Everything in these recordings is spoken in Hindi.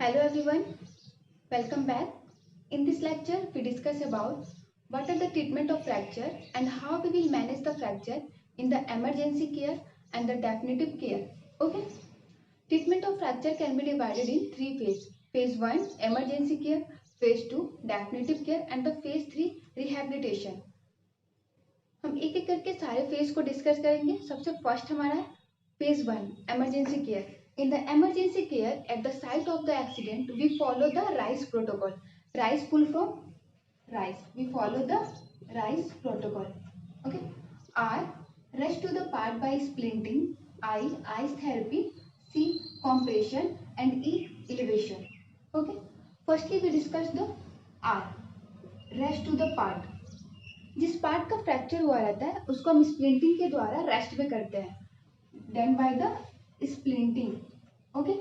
Hello everyone, welcome back. In this lecture, we discuss about what are the treatment of fracture and how we will manage the fracture in the emergency care and the definitive care. Okay. Treatment of fracture can be divided in three phases. Phase 1 emergency care, phase 2 definitive care and the phase 3 rehabilitation. हम एक एक करके सारे फेज को डिस्कस करेंगे. सबसे फर्स्ट हमारा है phase 1 emergency care. In the emergency care, at the site of the accident, we follow the RICE protocol. RICE full from RICE. We follow the RICE protocol. Okay. R, rush to the part by splinting. I, ice therapy. C, compression. And E, elevation. Okay. Firstly, we discuss the R, rush to the part. जिस पार्ट का फ्रैक्चर हुआ रहता है उसको हम स्प्लिंटिंग के द्वारा रेस्ट में करते हैं. Done by the splinting. Okay.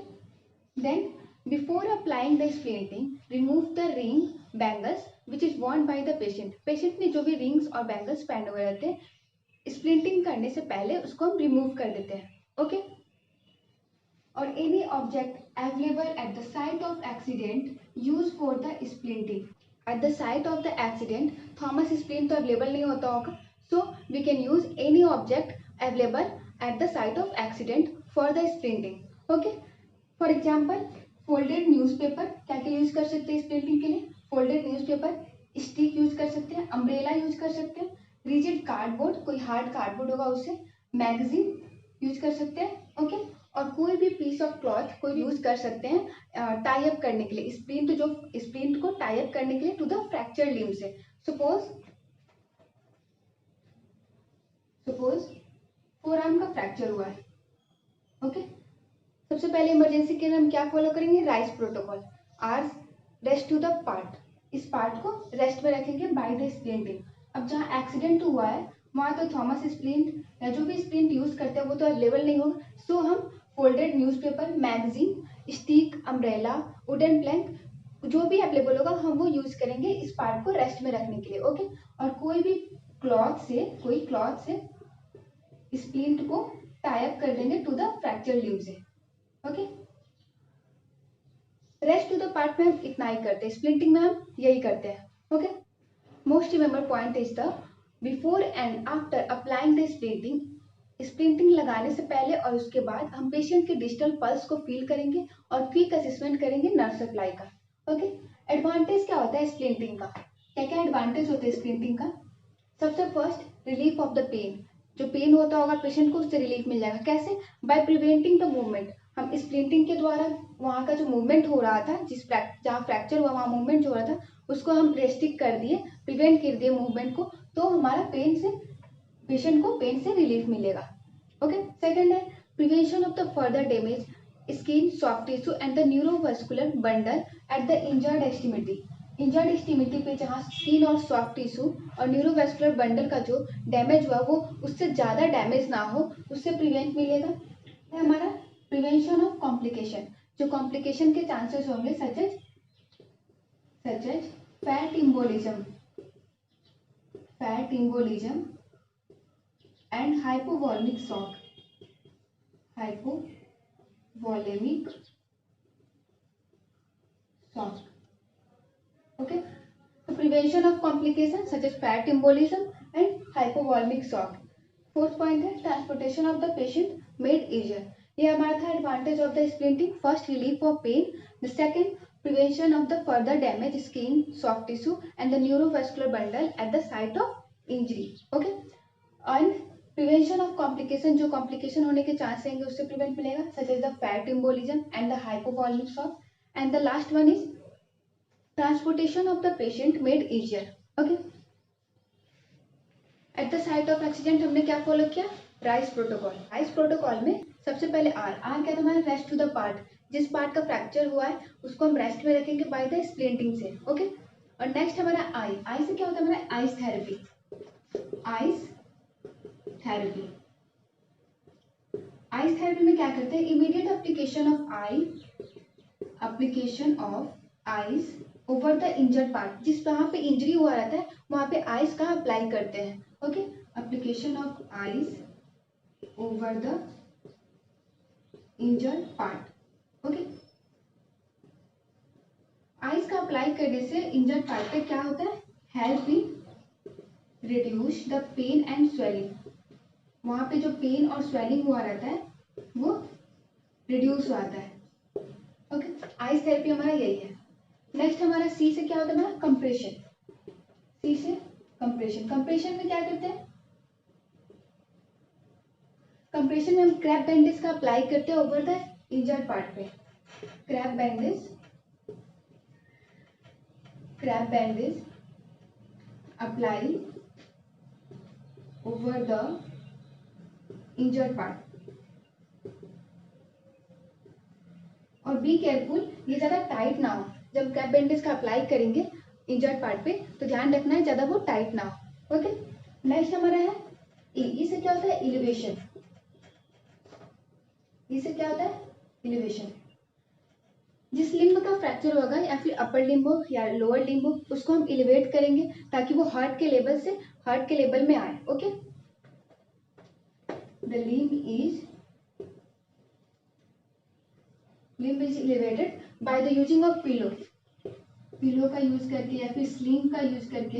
Then before applying the splinting, remove the ring bangles which is worn by the patient. Patient ने जो भी rings और bangles पहने हुए रहते हैं splinting करने से पहले उसको हम remove कर देते हैं. Okay. और any object available at the site of accident used for the splinting. At the site of the accident, Thomas splint तो available नहीं होता होगा, so we can use any object available at the site of accident for the splinting. Okay. For example, folded newspaper. क्या क्या यूज कर सकते हैं splinting के लिए? Folded newspaper, stick यूज कर सकते हैं, umbrella यूज कर सकते हैं, rigid cardboard, कोई hard cardboard होगा उससे, magazine यूज कर सकते हैं. Okay. और कोई भी पीस ऑफ क्लॉथ कोई यूज कर सकते हैं टाई अप करने के लिए, स्प्लिंट को टाई अप करने के लिए टू द फ्रैक्चर लिम्ब से. सपोज फोरआर्म का फ्रैक्चर हुआ है. ओके. सबसे पहले इमरजेंसी के लिए हम क्या फॉलो करेंगे? RICE protocol. R, rest to the part. इस पार्ट को रेस्ट में रखेंगे बाय द स्प्लिंटिंग. अब जहाँ एक्सीडेंट हुआ है वहां तो थॉमस स्प्लिंट या जो भी स्प्लिंट यूज करते हैं वो तो अवेलेबल नहीं होगा, सो हम folded newspaper, magazine, stick, umbrella, wooden plank जो भी अवेलेबल होगा हम वो यूज करेंगे इस पार्ट को रेस्ट में रखने के लिए. ओके. और कोई क्लॉथ से स्प्लिंट को टाई अप कर देंगे टू द फ्रैक्चर लिम्ब से. Okay. Rest to the part में हम इतना ही करते हैं, स्प्लिंटिंग में हम यही करते हैं. Okay. Most remember point is the before and after applying the splinting लगाने से पहले और उसके बाद हम पेशेंट के डिजिटल पल्स को फील करेंगे और क्विक असेसमेंट करेंगे नर्व सप्लाई का. ओके. एडवांटेज क्या होता है स्प्लिंटिंग का? क्या क्या एडवांटेज होते हैं स्प्लिंटिंग का? सबसे first, relief of the pain. जो पेन होता होगा पेशेंट को उससे रिलीफ मिल जाएगा. कैसे? By preventing the movement. हम स्प्लिंटिंग के द्वारा वहाँ का जो मूवमेंट हो रहा था, जहाँ फ्रैक्चर हुआ वहाँ मूवमेंट जो हो रहा था उसको हम रेस्ट्रिक्ट कर दिए, प्रिवेंट कर दिए मूवमेंट को, तो हमारा पेशेंट को पेन से रिलीफ मिलेगा. ओके. सेकंड है prevention of the further damage skin, soft tissue and the neurovascular bundle at the injured extremity पे जहाँ स्किन और सॉफ्ट टिश्यू और न्यूरोवास्कुलर बंडल का जो डैमेज हुआ वो उससे ज़्यादा डैमेज ना हो, उससे प्रिवेंट मिलेगा. है हमारा प्रिवेंशन ऑफ कॉम्प्लिकेशन. जो कॉम्प्लिकेशन के चांसेस होंगे such as fat embolism and hypovolemic shock. Okay. So prevention of complications such as fat embolism and hypovolemic shock. Fourth point है transportation of the patient made easier. ये हमारा था advantage of the splinting. First, relief of pain. The second, prevention of the further damage skin, soft tissue and the neurovascular bundle at the site of injury. Okay. And prevention of complication, जो कॉम्प्लिकेशन होने के चांस रहेंगे उससे प्रिवेंट मिलेगा, such as the fat embolism and the hypovolemic shock. And the last one is transportation of the patient made easier. Okay. At the site of accident हमने क्या फॉलो किया? राइस प्रोटोकॉल में सबसे पहले आर क्या था हमारा? Rest to the part. जिस पार्ट का फ्रैक्चर हुआ है उसको हम रेस्ट में रखेंगे बाय द स्प्लिंटिंग से. ओके. और नेक्स्ट हमारा आई से क्या होता है हमारा? आइस थेरेपी में क्या करते हैं? Immediate application of ice over the injured part. जिस वहां पे इंजरी हुआ रहता है वहां पे आइस का अप्लाई करते हैं. Okay. Application of ice over the injured part. Okay. करने से इंजर्ड पार्ट पे क्या होता है, help in reduce the pain and swelling, वहां पे जो पेन और स्वेलिंग हुआ रहता है वो रिड्यूस हो आता है। ओके, आइस थेरेपी हमारा यही है। नेक्स्ट हमारा सी से क्या होता है हमारा, कंप्रेशन। सी से कंप्रेशन। कंप्रेशन में क्या करते हैं, कंप्रेशन में हम क्रैप बैंडेज का अप्लाई करते हैं ओवर द इंजर्ड पार्ट पे। Krebs bandage apply over the injured part. और बी केयरफुल, ये ज्यादा टाइट ना हो। जब क्रैप बैंडेज का अप्लाई करेंगे इंजर्ड पार्ट पे तो ध्यान रखना है ज्यादा वो टाइट ना हो। ओके, नेक्स्ट हमारा है ई से क्या होता है, इलिवेशन। इससे क्या होता है, इलिवेशन। जिस लिम्ब का फ्रैक्चर होगा या फिर अपर लिम्ब हो या लोअर लिम्ब हो, उसको हम इलिवेट करेंगे ताकि वो हार्ट के लेवल में आए। Okay, the limb is elevated by the using of pillow का यूज करके या फिर स्लिंग का यूज करके,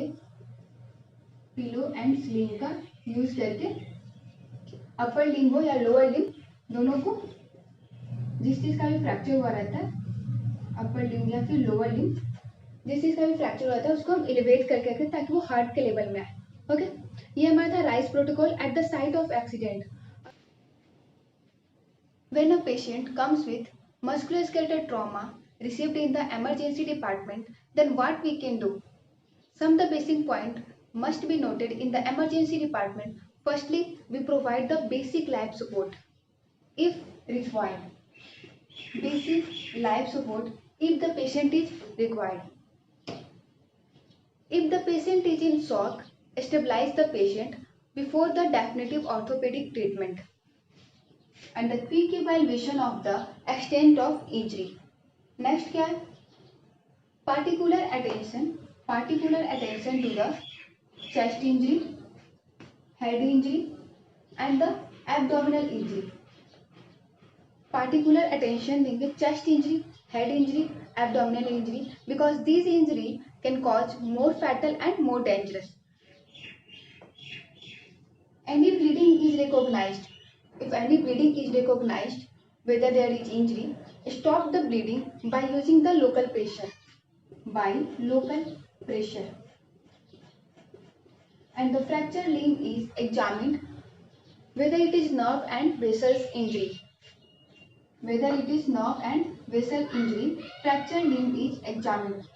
पिलो एंड स्लिंग का यूज करके अपर लिम्ब हो या लोअर लिम्ब दोनों को, जिस चीज का भी फ्रैक्चर हुआ रहता है, अपर लिम्ब या फिर लोअर लिम्ब, जिस चीज का भी फ्रैक्चर हुआ रहता है उसको हम एलिवेट करके रखें ताकि वो हार्ट के लेवल में आए। ओके, ये हमारा था rice protocol eight the site of accident. When a patient comes with musculoskeletal trauma received in the emergency department, then what we can do? Some of the basic points must be noted in the emergency department. Firstly, we provide the basic life support if required. Basic life support if the patient is required. If the patient is in shock, stabilize the patient before the definitive orthopedic treatment. And the quick evaluation of the extent of injury. Next क्या है, particular attention to the chest injury, head injury and the abdominal injury. Particular attention देंगे chest injury, head injury, abdominal injury because these injury can cause more fatal and more dangerous. Any bleeding is recognized. If any bleeding is recognized, whether there is injury, stop the bleeding by using the local pressure. And the fractured limb is examined whether it is nerve and vessels injury. Fractured limb is examined.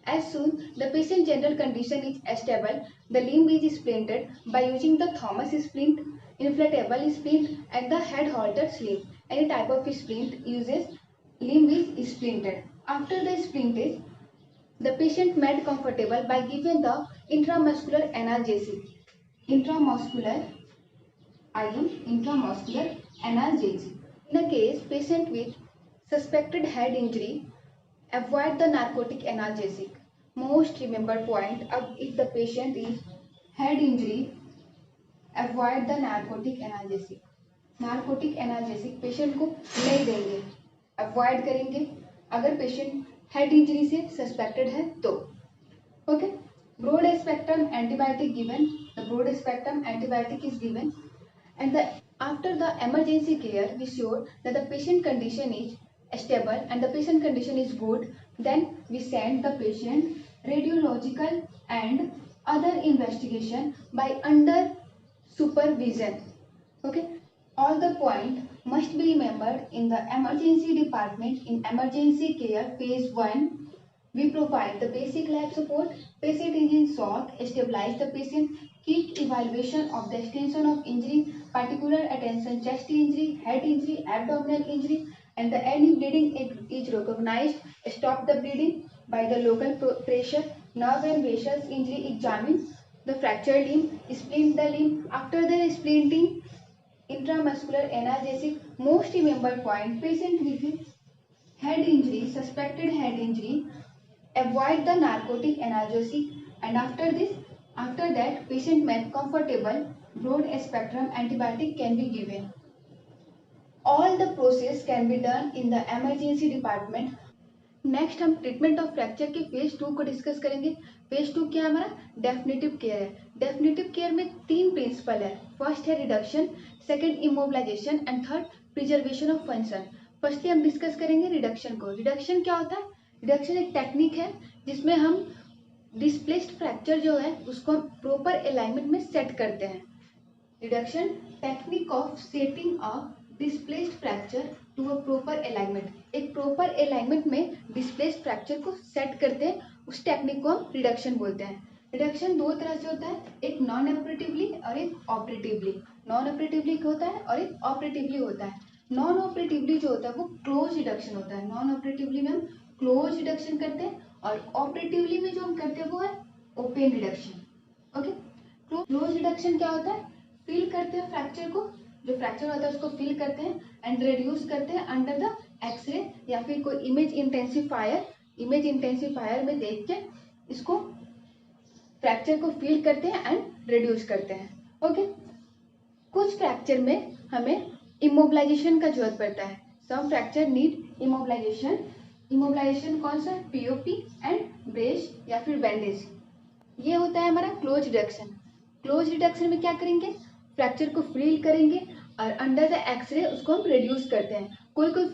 As soon the patient general condition is stable, the limb is splinted by using the Thomas splint, inflatable splint and the head halter splint. Any type of splint uses limb is splinted. After the splintage, the patient made comfortable by giving the intramuscular analgesic. Intramuscular analgesic. In a case patient with suspected head injury, avoid the narcotic analgesic. Most remembered point, अब if the patient is head injury, avoid the narcotic analgesic. Narcotic analgesic patient को नहीं देंगे, avoid करेंगे अगर patient head injury से suspected है तो. Okay, broad spectrum antibiotic given. The broad spectrum antibiotic is given, and after the emergency care we sure that the patient condition is stable and the patient condition is good. Then we send the patient radiological and other investigation by under supervision. Okay, all the point must be remembered in the emergency department. In emergency care phase 1, we provide the basic life support. Patient is in shock, stabilize the patient, quick evaluation of the extension of injury, particular attention chest injury, head injury, abdominal injury, and the any bleeding is recognized, stop the bleeding by the local pressure. Nerve and vessels injury examine the fractured limb, splint the limb. After the splinting, intramuscular analgesic. Most remembered point, patient with head injury, suspected head injury, avoid the narcotic analgesic, and after that patient made comfortable, broad spectrum antibiotic can be given. All the process can be done in the emergency department. Next हम ट्रीटमेंट ऑफ फ्रैक्चर के फेज 2 को डिस्कस करेंगे। फेज 2 क्या है हमारा? डेफिनेटिव केयर है। डेफिनेटिव केयर में 3 प्रिंसिपल है। फर्स्ट है reduction, second immobilisation and third preservation of function. Firstly हम डिस्कस करेंगे रिडक्शन को। रिडक्शन क्या होता है? रिडक्शन एक टेक्निक है जिसमें हम डिस्प्लेस्ड फ्रैक्चर जो है उसको हम प्रॉपर अलाइनमेंट में सेट करते हैं। Reduction technique of setting a displaced fracture to a proper alignment. एक प्रॉपर अलाइनमेंट में डिस्प्लेस्ड फ्रैक्चर को सेट करते हैं, उस टेक्निक को हम रिडक्शन बोलते हैं। रिडक्शन दो तरह से होता है, एक नॉन ऑपरेटिवली और एक ऑपरेटिवली। नॉन ऑपरेटिवली होता है और एक ऑपरेटिवली होता है। नॉन ऑपरेटिवली जो होता है वो क्लोज रिडक्शन होता है। नॉन ऑपरेटिवली में हम क्लोज रिडक्शन करते हैं और ऑपरेटिवली में जो हम करते हैं वो है open reduction. Okay, close reduction क्या होता है? फील करते हैं फ्रैक्चर को, जो फ्रैक्चर होता है उसको फील करते हैं एंड रिड्यूस करते हैं अंडर द एक्सरे या फिर कोई इमेज इंटेंसिफायर में देख के इसको फ्रैक्चर को फील करते हैं एंड रिड्यूस करते हैं। ओके, कुछ फ्रैक्चर में हमें इमोबिलाइजेशन का जरूरत पड़ता है। सम फ्रैक्चर नीड इमोबिलाइजेशन। इमोबिलाइजेशन कौन सा? पीओपी एंड ब्रेस या फिर बैंडेज। ये होता है हमारा क्लोज रिडक्शन। क्लोज रिडक्शन में क्या करेंगे? फ्रैक्चर को फील करेंगे और अंडर द एक्सरे उसको हम रिड्यूस करते हैं। कोई कोई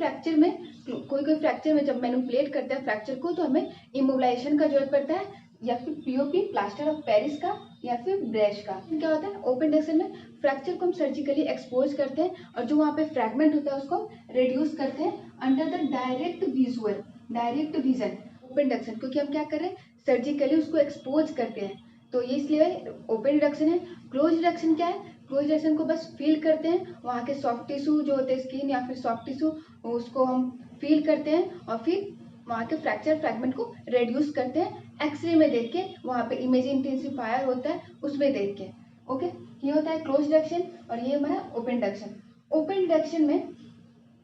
फ्रैक्चर में जब मैनिपुलेट करते हैं फ्रैक्चर को तो हमें इमोबिलाइजेशन का जरूरत पड़ता है, या फिर पीओपी प्लास्टर ऑफ पेरिस का या फिर ब्रेश का। क्या होता है? ओपन रिडक्शन में फ्रैक्चर को हम सर्जिकली एक्सपोज करते हैं और जो वहाँ पे फ्रैगमेंट होता है उसको रिड्यूस करते हैं under the direct vision. Open reduction क्योंकि हम क्या कर रहे हैं? सर्जिकली उसको एक्सपोज करते हैं, तो ये इसलिए ओपन रिडक्शन है। क्लोज रिडक्शन क्या है? क्लोज रिडक्शन को बस फील करते हैं, वहाँ के सॉफ्ट टिश्यू जो होते हैं स्किन या फिर सॉफ्ट टिश्यू उसको हम फील करते हैं और फिर वहाँ के फ्रैक्चर फ्रैगमेंट को रिड्यूस करते हैं एक्सरे में देख के, वहाँ पे इमेज इंटेंसिफायर होता है उसमें देख के। ओके, ये होता है क्लोज रिडक्शन और ये हमारा ओपन रिडक्शन। ओपन रिडक्शन में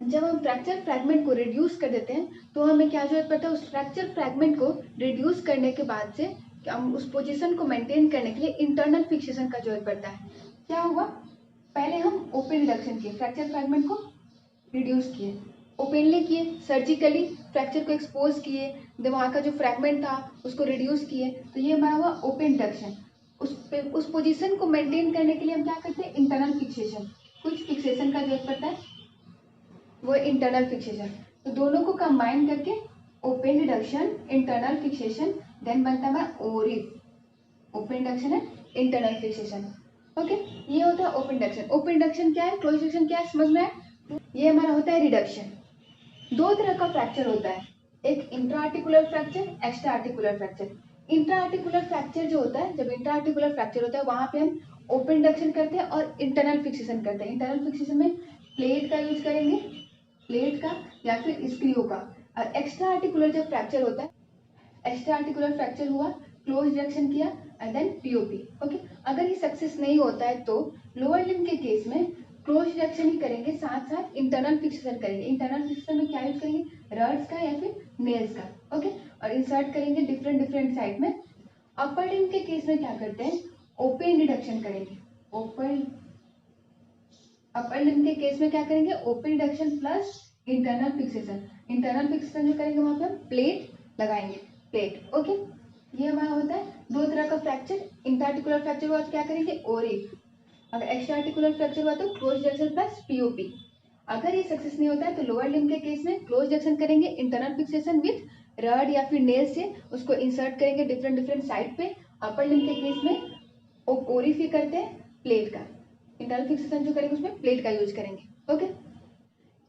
जब हम फ्रैक्चर फ्रैगमेंट को रिड्यूस कर देते हैं तो हमें क्या जरूरत पड़ता है? उस फ्रैक्चर फ्रैगमेंट को रिड्यूस करने के बाद से हम उस पोजीशन को मेंटेन करने के लिए इंटरनल फिक्सेशन का जरूरत पड़ता है। क्या हुआ? पहले हम ओपन रिडक्शन किए, फ्रैक्चर फ्रैगमेंट को रिड्यूस किए, ओपनली किए, सर्जिकली फ्रैक्चर को एक्सपोज किए, वहाँ का जो फ्रैगमेंट था उसको रिड्यूस किए, तो ये हमारा हुआ ओपन रिडक्शन। उस पोजीशन को मेंटेन करने के लिए हम क्या करते हैं? Internal fixation. कुछ फिक्सेशन का जरूरत पड़ता है, वो इंटरनल फिक्सेशन। तो दोनों को कंबाइन करके open reduction, internal fixation, then बनता है हमारा ओरिफ। ओपन रिडक्शन है, इंटरनल फिक्सेशन। ओके, ये होता है ओपन रिडक्शन। ओपन रिडक्शन क्या है? क्लोज रिडक्शन क्या है? समझ में आया? ये हमारा होता है रिडक्शन। दो तरह का फ्रैक्चर होता है, एक intra articular fracture, extra articular fracture. Intra articular fracture जो होता है, जब इंट्रा आर्टिकुलर फ्रैक्चर होता है वहां पे हम ओपन रिडक्शन करते हैं और इंटरनल फिक्सेशन करते हैं। इंटरनल फिक्सेशन में प्लेट का यूज करेंगे, प्लेट का या फिर स्क्रू का। और एक्स्ट्रा आर्टिकुलर जब फ्रैक्चर होता है, एक्स्ट्रा आर्टिकुलर फ्रैक्चर हुआ, क्लोज रिडक्शन किया एंड देन पीओपी। ओके, अगर ये सक्सेस नहीं होता है तो लोअर लिम्ब के केस में क्लोज रिडक्शन ही करेंगे, साथ साथ इंटरनल फिक्सेशन करेंगे। इंटरनल फिक्सेशन में क्या यूज करेंगे? रड्स का या फिर नेल्स का। ओके, और इंसर्ट करेंगे डिफरेंट साइड में। अपर लिम्ब के केस में क्या करते हैं? ओपन रिडक्शन करेंगे। अपर लिम्ब के केस में क्या करेंगे? Open reduction plus internal fixation. Internal fixation जो करेंगे वहां पे हम प्लेट लगाएंगे, प्लेट। ओके, ये हमारा होता है दो तरह का फ्रैक्चर। इंट्राआर्टिकुलर फ्रैक्चर हुआ तो क्या करेंगे? ओरिफ। अगर एक्स्ट्रा आर्टिकुलर फ्रैक्चर हुआ तो क्लोज रिडक्शन प्लस पीओपी। अगर ये सक्सेस नहीं होता है तो लोअर लिम्ब के केस में क्लोज रिडक्शन करेंगे, इंटरनल फिक्सेशन विथ रड या फिर नेल से उसको इंसर्ट करेंगे डिफरेंट साइड पे। अपर लिम्ब के केस में ओरिफ ही करते हैं, प्लेट का। इंटरनल फिक्सेशन जो करेंगे उसमें प्लेट का यूज करेंगे। ओके,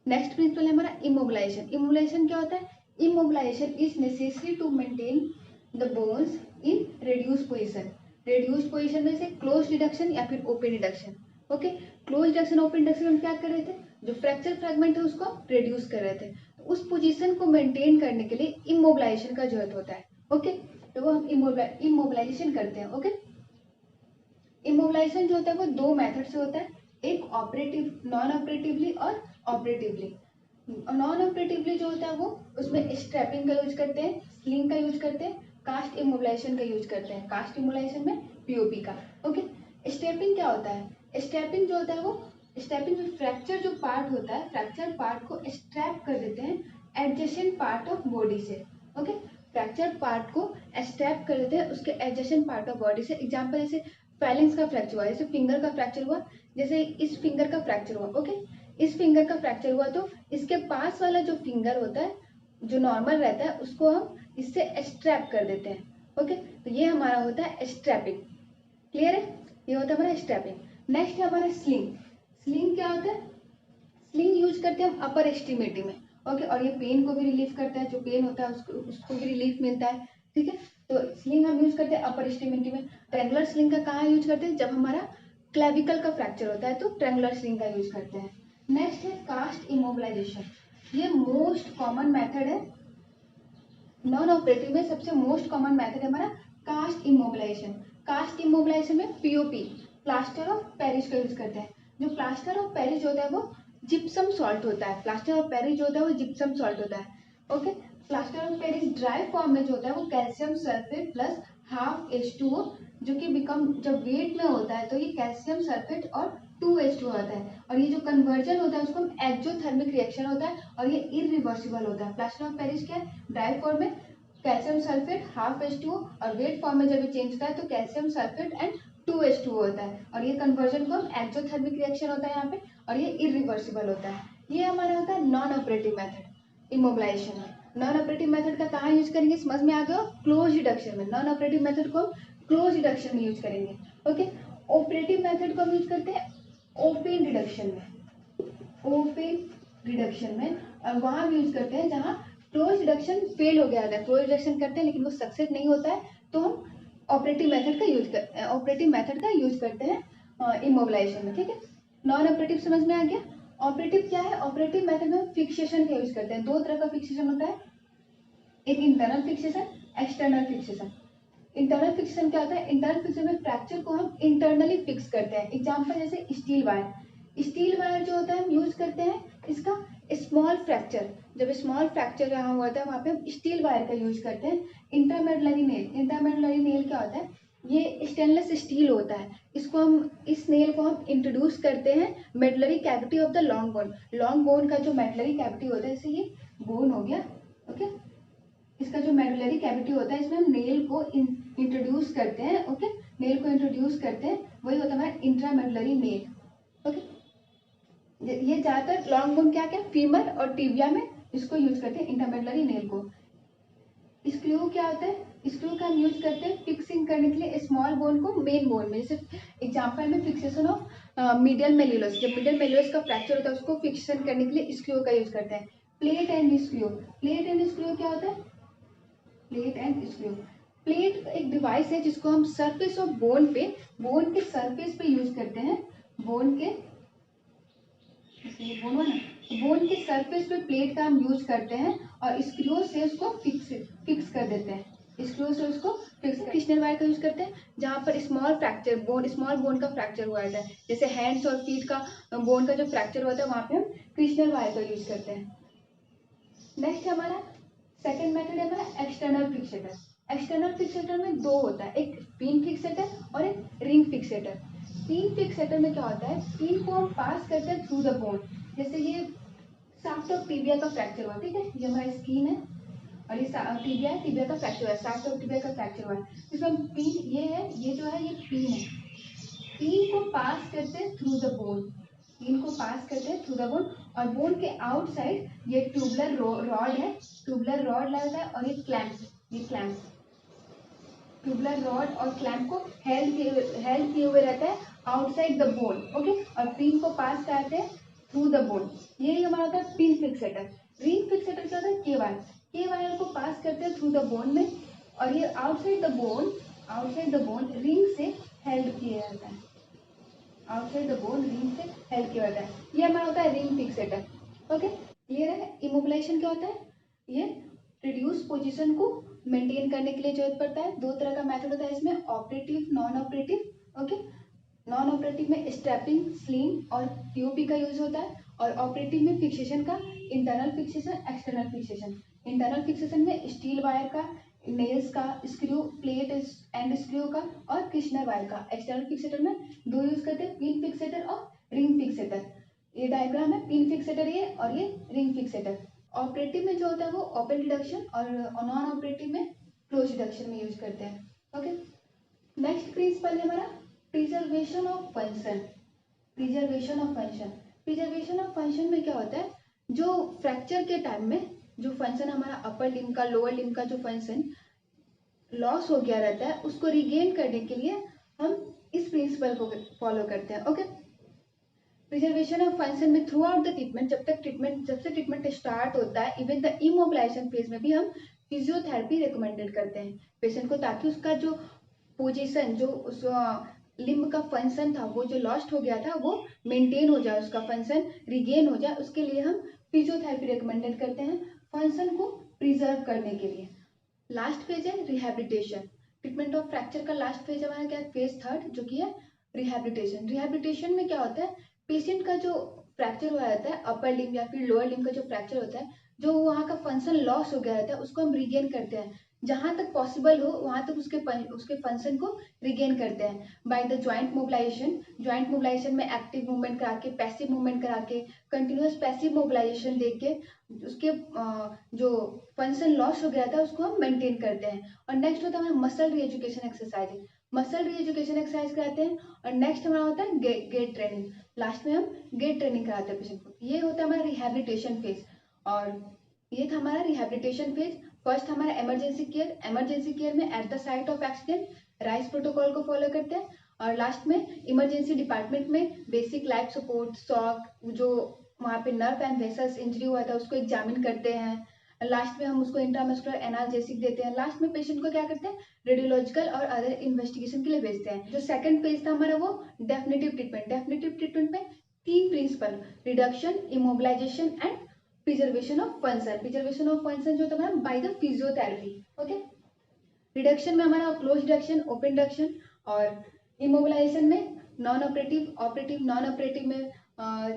नेक्स्ट प्रिंसिपल है हमारा इमोबिलाइजेशन। इमोबिलाइजेशन क्या होता है? Immobilisation is necessary to maintain the bones in reduce position. Reduce position में से क्लोज रिडक्शन या फिर open reduction. Okay, close reduction open reduction हम क्या कर रहे थे? जो फ्रैक्चर फ्रैगमेंट है उसको रिड्यूस कर रहे थे, तो उस पोजीशन को मेंटेन करने के लिए इमोबिलाइजेशन का जरूरत होता है। ओके, तो वो हम इमोबिलाइजेशन करते हैं। ओके, इमोबिलाइजेशन जो होता है वो दो मेथड से होता है, एक ऑपरेटिव, नॉन ऑपरेटिवली और ऑपरेटिवली। नॉन ऑपरेटिवली जो होता है वो उसमें स्ट्रैपिंग का यूज करते हैं, स्लिंग का यूज करते हैं, कास्ट इमोबिलाइजेशन का यूज करते हैं। कास्ट इमोबिलाइजेशन में पीओपी का। ओके, स्टेपिंग क्या होता है? स्टेपिंग जो होता है वो, स्टेपिंग में फ्रैक्चर जो पार्ट होता है, फ्रैक्चर पार्ट को स्ट्रैप कर देते हैं एडजेसेंट पार्ट ऑफ बॉडी से। ओके, फ्रैक्चर पार्ट को स्ट्रैप कर देते हैं उसके एडजेसेंट पार्ट ऑफ बॉडी से। एग्जांपल जैसे फेलिंग्स का फ्रैक्चर हुआ, जैसे फिंगर का फ्रैक्चर हुआ, जैसे इस फिंगर का फ्रैक्चर हुआ। ओके, इस फिंगर का फ्रैक्चर हुआ तो इसके पास वाला जो फिंगर होता है जो नॉर्मल रहता है उसको हम इससे स्ट्रैप कर देते हैं। ओके, तो ये हमारा होता है स्ट्रैपिंग। क्लियर है, ये होता है हमारा स्ट्रैपिंग। नेक्स्ट है हमारा स्लिंग। स्लिंग क्या होता है? स्लिंग यूज करते हैं हम अपर एक्सट्रीमिटी में। ओके, और ये पेन को भी रिलीफ करता है, जो पेन होता है उसको भी रिलीफ मिलता है। ठीक है, तो स्लिंग हम यूज करते हैं अपर एक्सट्रीमिटी में। ट्रेंगुलर स्लिंग का कहाँ यूज करते हैं? जब हमारा क्लेविकल का फ्रैक्चर होता है तो ट्रेंगुलर स्लिंग का यूज करते हैं। नेक्स्ट है कास्ट इमोबिलाइजेशन। ये मोस्ट कॉमन मेथड है, नॉन ऑपरेटिव में सबसे मोस्ट कॉमन मेथड है हमारा कास्ट इमोबिलाइजेशन। कास्ट इमोबिलाइजेशन में पीओपी, प्लास्टर ऑफ पेरिस का यूज करते हैं। जो प्लास्टर ऑफ पेरिस होता है वो जिप्सम सॉल्ट होता है। प्लास्टर ऑफ पेरिस जो होता है वो जिप्सम सॉल्ट होता है। Okay, plaster of Paris dry form में जो होता है वो calcium sulphate plus half H2O, जो कि बिकम जब वेट में होता है तो ये कैल्शियम सल्फेट और 2H2O आता है, और ये जो कन्वर्जन होता है उसको हम एक्जोथर्मिक रिएक्शन होता है और ये इरिवर्सिबल होता है। प्लास्टर ऑफ पेरिस क्या है? ड्राई फॉर्म में कैल्शियम सल्फेट हाफ H2O, और वेट फॉर्म में जब ये चेंज होता है तो कैल्शियम सल्फेट एंड 2H2O होता है, और ये कन्वर्जन को हम एक्जोथर्मिक रिएक्शन होता है यहाँ पे, और ये इरिवर्सिबल होता है। ये हमारा होता है नॉन ऑपरेटिव मेथड इमोबिलाइजेशन में। नॉन ऑपरेटिव मेथड का कहाँ यूज करेंगे? समझ में आ गया? क्लोज रिडक्शन में। नॉन ऑपरेटिव मेथड को हम क्लोज रिडक्शन में यूज करेंगे। ओके, ऑपरेटिव मेथड को हम यूज करते हैं ओपन रिडक्शन में। ओपन रिडक्शन में वहां भी यूज करते हैं जहां क्लोज रिडक्शन फेल हो गया है। क्लोज रिडक्शन करते हैं लेकिन वो सक्सेस नहीं होता है तो हम ऑपरेटिव मेथड का यूज करते हैं इमोबिलाइजेशन में। ठीक है, नॉन ऑपरेटिव समझ में आ गया। ऑपरेटिव क्या है? ऑपरेटिव मेथड में फिक्सेशन का यूज करते हैं। दो तरह का फिक्सेशन होता है, एक internal fixation, external fixation. Internal fixation क्या होता है? इंटरनल फिक्सेशन में फ्रैक्चर को हम इंटरनली फिक्स करते हैं। एग्जांपल जैसे स्टील वायर। स्टील वायर जो होता है हम यूज करते हैं इसका स्मॉल फ्रैक्चर, जब स्मॉल फ्रैक्चर यहाँ हुआ था वहाँ पे हम स्टील वायर का यूज करते हैं। इंटरमेडलरी नेल, इंटरमेडलरी नेल क्या होता है? ये स्टेनलेस स्टील होता है, इसको हम इस नेल को हम इंट्रोड्यूस करते हैं medullary cavity of the long bone. Long bone का जो मेडलरी कैविटी होता है, जैसे ये बोन हो गया। ओके, इसका जो मेडुलरी कैविटी होता है इसमें हम नेल को इंट्रोड्यूस करते हैं। ओके, नेल को इंट्रोड्यूस करते हैं, वही होता है हमारा इंट्रामेडुलरी नेल। ओके, ये ज्यादातर लॉन्ग बोन क्या क्या फीमर और टिबिया में इसको यूज करते हैं, इंट्रामेडुलरी नेल को। स्क्रू क्या होता है? स्क्रू का हम यूज करते हैं फिक्सिंग करने के लिए स्मॉल बोन को मेन बोन में। जैसे एग्जांपल में फिक्सेशन ऑफ मीडियल मेल्यूलस, जब मीडियल मेल्यूलस का फ्रैक्चर होता है उसको फिक्सेशन करने के लिए स्क्रू का यूज करते हैं। Plate and screw, plate and screw क्या होता है? प्लेट एंड स्क्रू, प्लेट एक डिवाइस है जिसको हम सरफेस ऑफ बोन पे, बोन के सरफेस पे यूज करते हैं। बोन के बोन के सरफेस पे प्लेट का हम यूज करते हैं और स्क्रू से उसको फिक्स कर देते हैं। स्क्रू से उसको फिक्स। क्रिश्नल वायर का यूज करते हैं जहाँ पर स्मॉल बोन का फ्रैक्चर हुआ है, जैसे हैंड्स और फीट का बोन का जो फ्रैक्चर होता है वहाँ पे हम क्रिश्नल वायर का यूज करते हैं। नेक्स्ट हमारा सेकेंड मेथड है हमारा एक्सटर्नल फिक्सेटर। एक्सटर्नल फिक्सेटर में दो होता है, एक पिन फिक्सेटर और एक रिंग फिक्सेटर। पिन फिक्सेटर में क्या होता है? पिन को हम पास करते हैं थ्रू द बोन। जैसे ये शाफ्ट ऑफ टिबिया का फ्रैक्चर हुआ, ठीक है, ये हमारा स्किन है और ये टिबिया है, टिबिया का फ्रैक्चर हुआ है, शाफ्ट ऑफ टिबिया का फ्रैक्चर हुआ है। इसमें पिन ये है, ये जो है ये पिन है, पिन को पास करते हैं थ्रू द बोन, पिन को पास करते हैं थ्रू द बोन, और बोन के आउटसाइड ये ट्यूबुलर रॉड है, ट्यूबुलर रॉड लगता है, और ये क्लैंप ट्यूबुलर रॉड और क्लैंप को हेल्ड किए हुए रहता है आउटसाइड द बोन। ओके, और पिन को पास करते हैं थ्रू द बोन। यही हमारा होता है पिन फिक्सेटर। रिंग फिक्सेटर क्या होता है? के वायर को पास करते हैं थ्रू द बोन में, और ये आउटसाइड द बोन रिंग से हेल्ड किया जाता है, आउटसाइड द बोन रिंग से हेल्ड किया जाता है। ये हमारा होता है रिंग फिक्सेटर। ओके, क्लियर है? इमोबिलाइजेशन क्या होता है? ये रिड्यूस पोजीशन को मेंटेन करने के लिए जरूरत पड़ता है। दो तरह का मेथड होता है इसमें, operative, non operative. Okay, non operative में स्ट्रैपिंग, स्लिंग और पीओपी का यूज होता है, और ऑपरेटिव में फिक्सेशन का internal fixation, external fixation. Internal fixation में स्टील वायर का, नेल्स का, स्क्रू, प्लेट एंड स्क्रू का और क्रिश्नल वायर का। एक्सटर्नल फिक्सेटर में दो यूज करते हैं, पिन फिक्सेटर और रिंग फिक्सेटर। ये डायग्राम है, पिन फिक्सेटर ये और ये रिंग फिक्सेटर। ऑपरेटिव में जो होता है वो ओपन रिडक्शन और नॉन ऑपरेटिव में क्लोज रिडक्शन में यूज करते हैं। ओके, नेक्स्ट प्रिंसिपल है हमारा preservation of function. Preservation of function, preservation of function में क्या होता है, जो फ्रैक्चर के टाइम में जो फंक्शन हमारा अपर लिम्ब का लोअर लिम्ब का जो फंक्शन लॉस हो गया रहता है उसको रिगेन करने के लिए हम इस प्रिंसिपल को फॉलो करते हैं। ओके, प्रिजर्वेशन ऑफ फंक्शन में थ्रू आउट द ट्रीटमेंट, जब से ट्रीटमेंट स्टार्ट होता है इवन द इमोबिलाइजेशन फेज में भी हम फिजियोथेरेपी रिकमेंडेड करते हैं पेशेंट को, ताकि उसका जो पोजीशन, जो उस लिम्ब का फंक्शन था वो जो लॉस्ट हो गया था वो मेंटेन हो जाए, उसका फंक्शन रिगेन हो जाए, उसके लिए हम फिजियोथेरेपी रिकमेंडेड करते हैं फंक्शन को प्रिजर्व करने के लिए। लास्ट फेज है रिहैबिलिटेशन। ट्रीटमेंट ऑफ फ्रैक्चर का लास्ट फेज हमारा क्या है, फेज थर्ड, जो कि है रिहैबिलिटेशन। रिहैबिलिटेशन में क्या होता है, पेशेंट का जो फ्रैक्चर हुआ रहता है अपर लिम्ब या फिर लोअर लिम्ब का जो फ्रैक्चर होता है, जो वहाँ का फंक्शन लॉस हो गया रहता है उसको हम रिगेन करते हैं, जहाँ तक पॉसिबल हो वहाँ तक उसके फंक्शन को रिगेन करते हैं by the joint mobilisation. Joint mobilisation में एक्टिव मूवमेंट करा के, पैसिव मूवमेंट करा के, कंटिन्यूअस पैसिव मोबिलाइजेशन देख के उसके जो फंक्शन लॉस हो गया था उसको हम मेंटेन करते हैं। और नेक्स्ट होता है हमारा मसल री एजुकेशन एक्सरसाइज। मसल री एजुकेशन एक्सरसाइज कराते हैं। और नेक्स्ट हमारा होता है गेट ट्रेनिंग। लास्ट में हम गेट ट्रेनिंग कराते हैं पेशेंट को। ये होता है हमारा रिहैबिलिटेशन फेज। और ये था हमारा रिहैबिलिटेशन फेज। फर्स्ट हमारा इमरजेंसी केयर। इमरजेंसी केयर में eight the site of accident rice protocol को फॉलो करते हैं। और लास्ट में इमरजेंसी डिपार्टमेंट में बेसिक लाइफ सपोर्ट, शॉक, जो वहाँ पे नर्व एंड वेसल्स इंजरी हुआ था उसको एग्जामिन करते हैं। लास्ट में हम उसको इंट्रामस्कुलर एनाल्जेसिक देते हैं। लास्ट में पेशेंट को क्या करते हैं, रेडियोलॉजिकल और अदर इन्वेस्टिगेशन के लिए भेजते हैं। जो सेकंड फेज था हमारा वो डेफिनेटिव ट्रीटमेंट। डेफिनेटिव ट्रीटमेंट में तीन principle, reduction, immobilisation and preservation of function. Preservation of function जो होता है by the physiotherapy. Okay, reduction में हमारा क्लोज रिडक्शन, ओपन रिडक्शन, और इमोबिलाइजेशन में non operative, operative, non operative में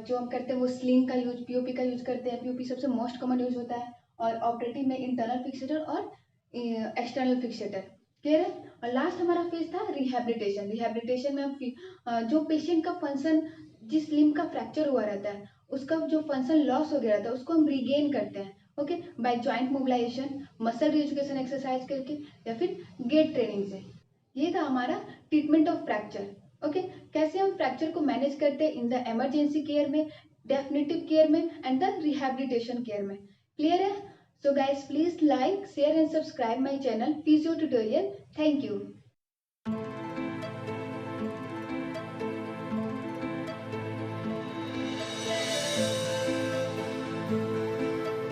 जो हम करते हैं वो स्लिंग का यूज, पीओपी का यूज करते हैं। पीओपी सबसे मोस्ट कॉमन यूज होता है। और ऑपरेटिव में इंटरनल फिक्सेटर और एक्सटर्नल फिक्सेटर। क्लियर है। और लास्ट हमारा फेज था रिहैबिलिटेशन। रिहैबिलिटेशन में हम जो पेशेंट का फंक्शन, जिस लिम्ब का फ्रैक्चर हुआ रहता है उसका जो फंक्शन लॉस हो गया रहता है उसको हम रिगेन करते हैं। Okay, by joint mobilisation, muscle reeducation exercise करके, या फिर गेट ट्रेनिंग से। ये था हमारा ट्रीटमेंट ऑफ फ्रैक्चर। ओके, कैसे हम फ्रैक्चर को मैनेज करते हैं इन द इमरजेंसी केयर में, डेफिनेटिव केयर में एंड द रिहैबिलिटेशन केयर में। क्लियर है। So guys, please like, share and subscribe my channel physio tutorial. Thank you.